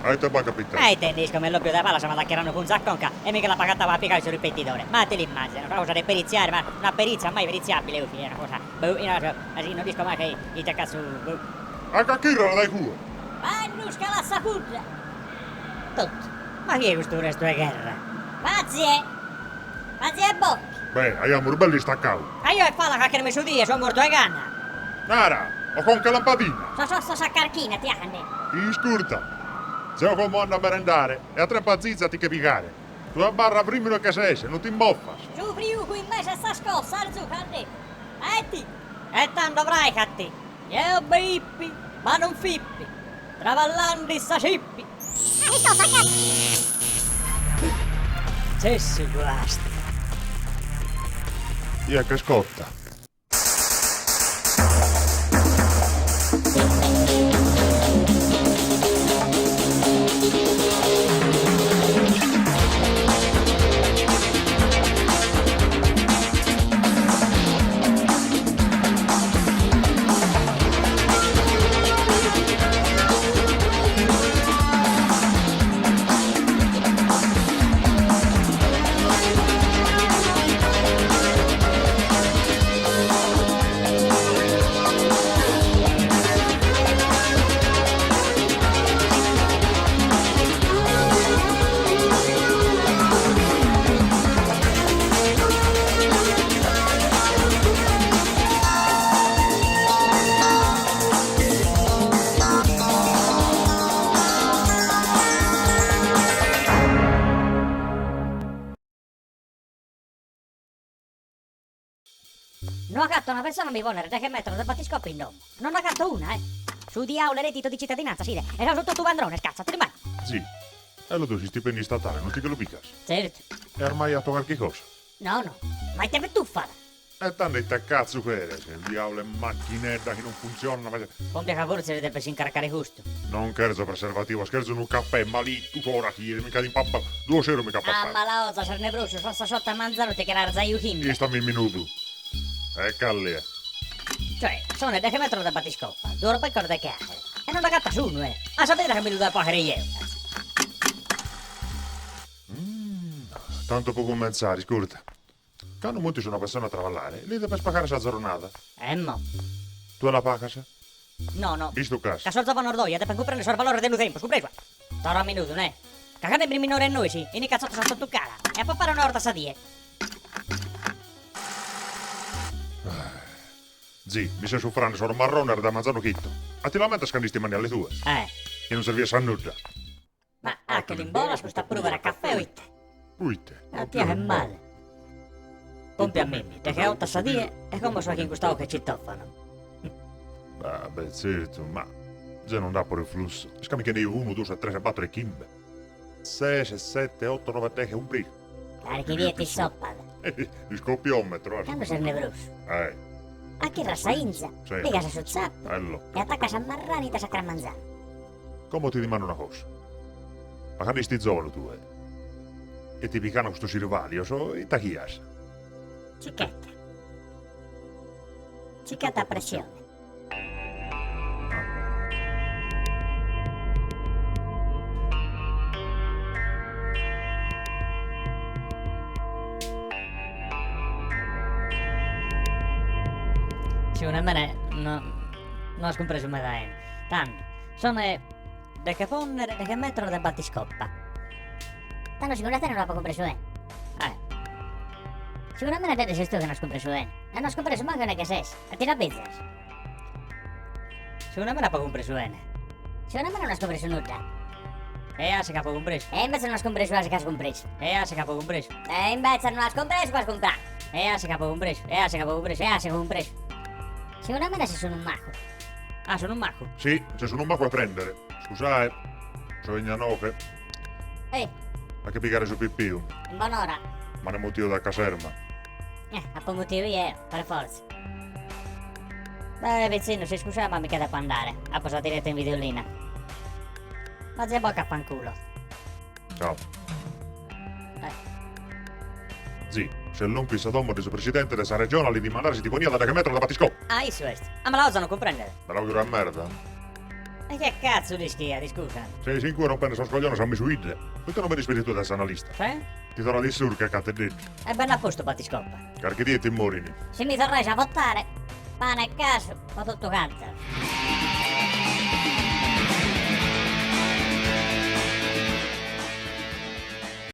Hai te va capitare. Entendi, come l'oppio da palla, siamo attaccheranno con zacconca e mica la pagata va a piccare sul ripetitore. Ma te l'immagino, una cosa da periziare, ma una perizia mai periziabile, è una cosa. Boh, io non dico mai che i te cazzo. Boh. A cacchirra dai cuore. Annusca la sapulla! Tutto. Ma chi è questo resto di guerra? Mazie! Mazie e bocchi! Beh, abbiamo belli staccato. Ma io e fa la cacchera mi su dia, sono morto di canna! Nara, ho con che lampadina. Sto saccarchina, ti anni! Scurta. Se ho come andare a merendare e a tre pazzizza che picare. Tu a barra prima che se esce, non ti imboffa. Giù friuco invece sta scossa, arzu canne! Etti! E tanto avrai catti! Io bippi, ma non fippi! Travallando sta cippi! Se si guasta! Io che scotta. Non accatto una persona mi vuole che mettono del battiscoppo in domo. Non accatto una, Su diavolo reddito di cittadinanza, sì, era sotto tu vandrone, scazza, te ne vai. Sì. E lo do stipendi statali, non ti che lo picas. Certo. E ormai ha qualche cosa. No, ma te tu fare. E tanto te cazzo che era, se il diavolo è macchinetta che non funziona, ma... Ponte che forse deve incaricare giusto. Non scherzo preservativo, scherzo in un caffè, ma lì tu ora chi mica di pappa, 2 euro mica pappa. Ah, ma la oza, c'è ne brucio, sono sotto a manzano te che era arzaiu Chi stammi un minuto. E callia. Cioè, sono da che mettono da battiscoppa, due per corda che e non la catta su, A sapere che mi lo da pagare io. Tanto può comenzare, scorta. Quando monti su una persona a travallare, lì deve spaccare sa giornata. Mo. Tu la pagasa? No. Visto caso. Che solza vanno ordoia, devono comprare il sorvalore dello tempo, scompreso. Torno a minuto, ne? Cagate per minore a noi, sì, e ne cazzotto sono sotto cara. E a papà una orta sadie. Zì, mi sei soffrendo, sono marrone da mangiare chitto. A ti lamenta scandisti mani alle tue. Che non serviva a nulla. Ma anche l'imbola su sta provare a caffè o itte? Uite. A te che male. Pompi a Mimmi, perché ho tassadie e come so che in questo che ci toffano. Beh, certo, ma già non dà pure il flusso. Scammi che ne 1, 2, 3, 4 e chimbe. 6, 7, 8, 9, 10 un brico. Carichi vietti soppa. Il scoppiometro. Quando sei nervoso. A chi rassa inza, Sì. piega sul zappo Bello. e attacca a marrani da sacra manzana. Come ti dimando una cosa? Ma quando sti giovane tu, e ti piccano questo cirvalio, so, e tachias. Cicchetta. Cicchetta a pressione. Secondo me non ho scompreso mai da tanto. Sono da che ponnere, da che mettono da battiscoppa. Tanto secondo te non l'ho compreso Secondo me ne sei tu che non ho scompreso e non ho scompreso manco che sei. A te la bezzas. Secondo me l'ho compreso Secondo me non ho scompreso nulla. Se capo compreso. Invece non ho scompreso se capo compreso. Se capo compreso. Invece non ho scompreso qua comprato. Se capo compreso. Se capo compreso. Se capo compreso. Secondo me se sono un maco. Sono un maco? Sì, se sono un maco a prendere. Scusate, so vegna noche. Ma che piccare su pipì? In buon'ora. Ma ne motivo da caserma. A po' motivo io, per forza. Beh, vicino, se scusa, ma mica da può andare. Ha posato diretto in videolina. Ma zia bocca a fanculo. Ciao. Zì, se non pisa domo del presidente della regione di mandare si ti ponia da che metro da batiscò. Isso è. Ma me la osano comprendere. Me la auguro a merda. E che cazzo di schia, scusa? Sei sicuro non penso a scoglione sono messo idea? Perché non mi spirito da analista? Sì? Ti torna di sur che cazzo detto. E ben a posto, Batiscoppa. Carche diete morini. Se mi tornai a votare, pane e caso, ma tutto canta.